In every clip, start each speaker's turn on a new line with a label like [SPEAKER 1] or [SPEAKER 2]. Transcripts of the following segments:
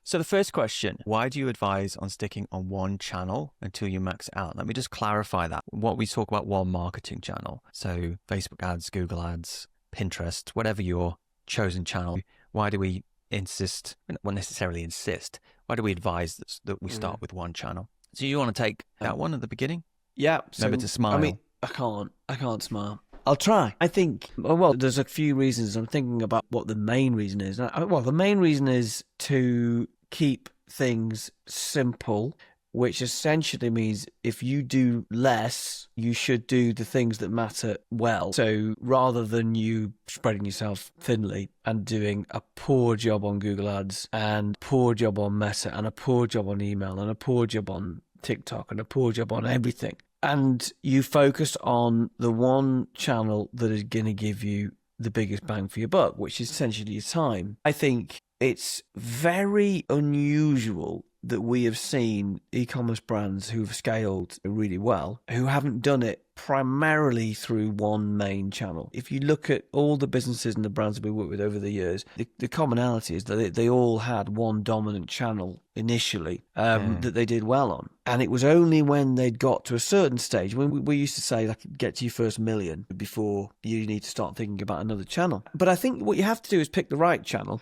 [SPEAKER 1] So the first question, why do you advise on sticking on one channel until you max out? Let me just clarify that. What we talk about one marketing channel. So Facebook ads, Google ads, Pinterest, whatever your chosen channel. Why do we insist, well, necessarily insist, why do we advise that we start with one channel? So you want to take that one at the beginning?
[SPEAKER 2] Yeah.
[SPEAKER 1] Remember to smile.
[SPEAKER 2] I mean, I can't smile. I'll try. I think, well, there's a few reasons. I'm thinking about what the main reason is. Well, the main reason is to keep things simple, which essentially means if you do less, you should do the things that matter well. So rather than you spreading yourself thinly and doing a poor job on Google Ads and poor job on Meta and a poor job on email and a poor job on TikTok and a poor job on everything, and you focus on the one channel that is going to give you the biggest bang for your buck, which is essentially your time. I think it's very unusual that we have seen e-commerce brands who've scaled really well, who haven't done it primarily through one main channel. If you look at all the businesses and the brands that we worked with over the years, the commonality is that they all had one dominant channel initially that they did well on. And it was only when they'd got to a certain stage, when we used to say, like, get to your first million before you need to start thinking about another channel. But I think what you have to do is pick the right channel.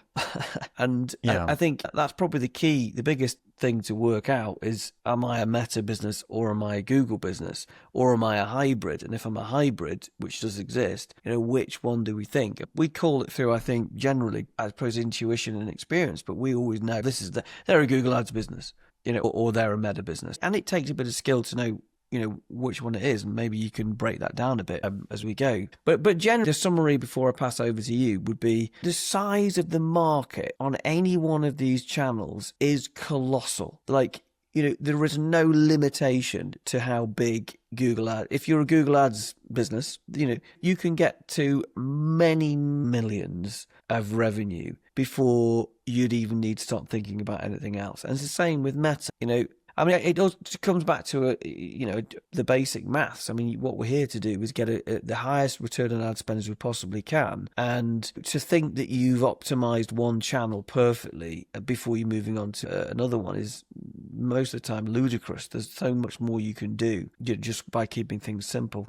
[SPEAKER 2] And I think that's probably the key, the biggest thing to work out is, am I a Meta business or am I a Google business or am I a hybrid? And if I'm a hybrid, which does exist, which one do we think? We call it through, I think, generally, I suppose, intuition and experience, but we always know they're a Google Ads business, or they're a Meta business. And it takes a bit of skill to know which one it is, and maybe you can break that down a bit as we go. But generally, the summary before I pass over to you would be the size of the market on any one of these channels is colossal. Like, there is no limitation to how big Google Ads. If you're a Google Ads business, you can get to many millions of revenue before you'd even need to start thinking about anything else. And it's the same with Meta. I mean, it all comes back to the basic maths. I mean, what we're here to do is get the highest return on ad spend as we possibly can, and to think that you've optimized one channel perfectly before you're moving on to another one is most of the time ludicrous. There's so much more you can do just by keeping things simple.